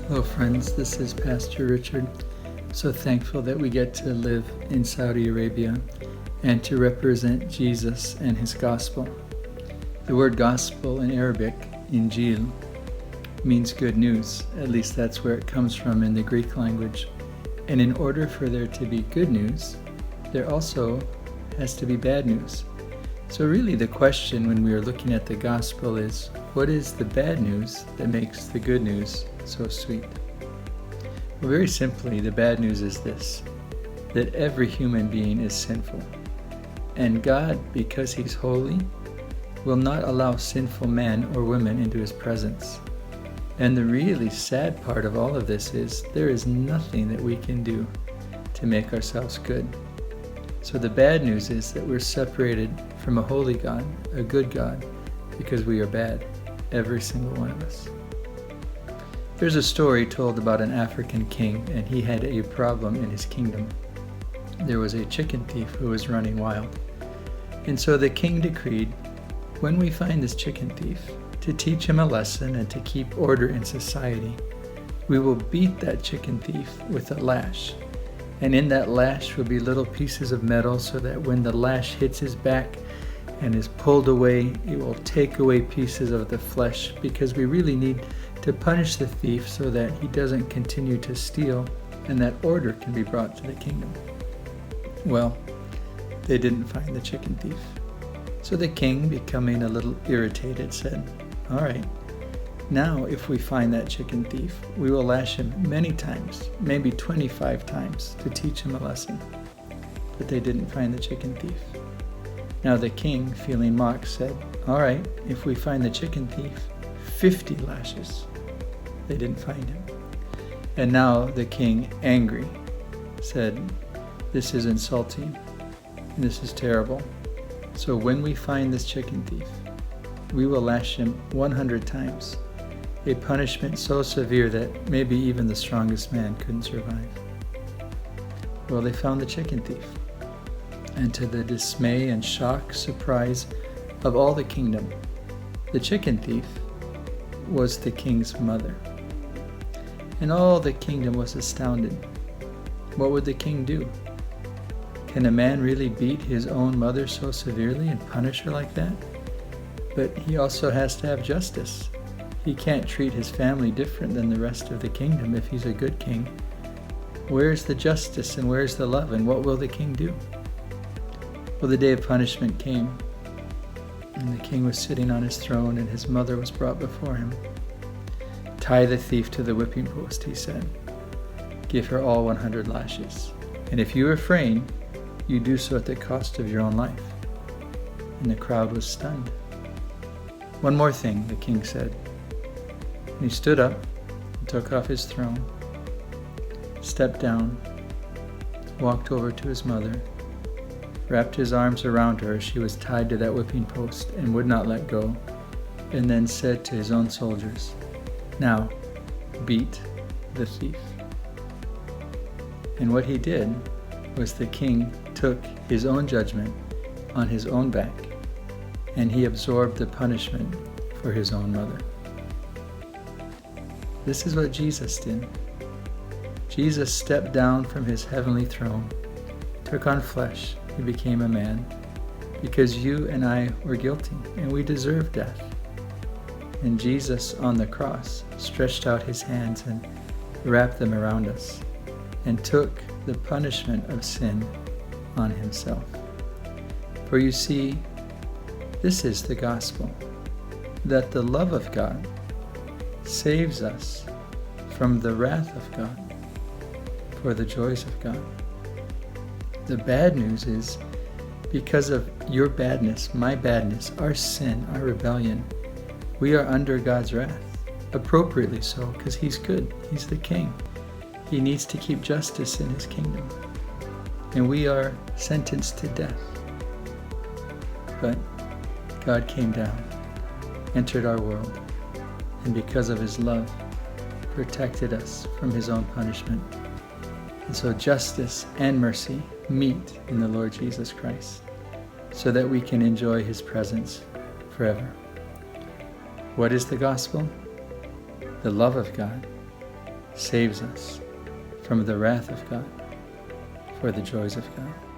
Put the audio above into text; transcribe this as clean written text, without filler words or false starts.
Hello friends, this is Pastor Richard. So thankful that we get to live in Saudi Arabia and to represent Jesus and his gospel. The word gospel in Arabic, Injil, means good news. At least that's where it comes from in the Greek language. And in order for there to be good news, there also has to be bad news. So really the question when we are looking at the gospel is, what is the bad news that makes the good news so sweet? Well, very simply, the bad news is this, that every human being is sinful. And God, because he's holy, will not allow sinful men or women into his presence. And the really sad part of all of this is there is nothing that we can do to make ourselves good. So the bad news is that we're separated from a holy God, a good God, because we are bad, every single one of us. There's a story told about an African king, and he had a problem in his kingdom. There was a chicken thief who was running wild. And so the king decreed, when we find this chicken thief, to teach him a lesson and to keep order in society, we will beat that chicken thief with a lash. And in that lash will be little pieces of metal so that when the lash hits his back and is pulled away, it will take away pieces of the flesh, because we really need to punish the thief so that he doesn't continue to steal and that order can be brought to the kingdom. Well, they didn't find the chicken thief. So the king, becoming a little irritated, said, "All right, now if we find that chicken thief, we will lash him many times, maybe 25 times, to teach him a lesson." But they didn't find the chicken thief. Now the king, feeling mocked, said, "All right, if we find the chicken thief, 50 lashes." They didn't find him. And now the king, angry, said, "This is insulting, and this is terrible. So when we find this chicken thief, we will lash him 100 times, a punishment so severe that maybe even the strongest man couldn't survive." Well, they found the chicken thief. And to the dismay and shock, surprise of all the kingdom, the chicken thief was the king's mother. And all the kingdom was astounded. What would the king do? Can a man really beat his own mother so severely and punish her like that? But he also has to have justice. He can't treat his family different than the rest of the kingdom if he's a good king. Where's the justice and where's the love, and what will the king do? Well, the day of punishment came, and the king was sitting on his throne, and his mother was brought before him. "Tie the thief to the whipping post," he said. "Give her all 100 lashes. And if you refrain, you do so at the cost of your own life." And the crowd was stunned. "One more thing," the king said. And he stood up and took off his throne, stepped down, walked over to his mother, wrapped his arms around her as she was tied to that whipping post and would not let go, and then said to his own soldiers, "Now, beat the thief." And what he did was the king took his own judgment on his own back, and he absorbed the punishment for his own mother. This is what Jesus did. Jesus stepped down from his heavenly throne, took on flesh, he became a man, because you and I were guilty, and we deserved death. And Jesus on the cross stretched out his hands and wrapped them around us, and took the punishment of sin on himself. For you see, this is the gospel, that the love of God saves us from the wrath of God for the joys of God. The bad news is, because of your badness, my badness, our sin, our rebellion, we are under God's wrath, appropriately so, because he's good, he's the king. He needs to keep justice in his kingdom. And we are sentenced to death. But God came down, entered our world, and because of his love, protected us from his own punishment. And so justice and mercy meet in the Lord Jesus Christ. so that we can enjoy his presence forever. What is the gospel? The love of God saves us from the wrath of God for the joys of God.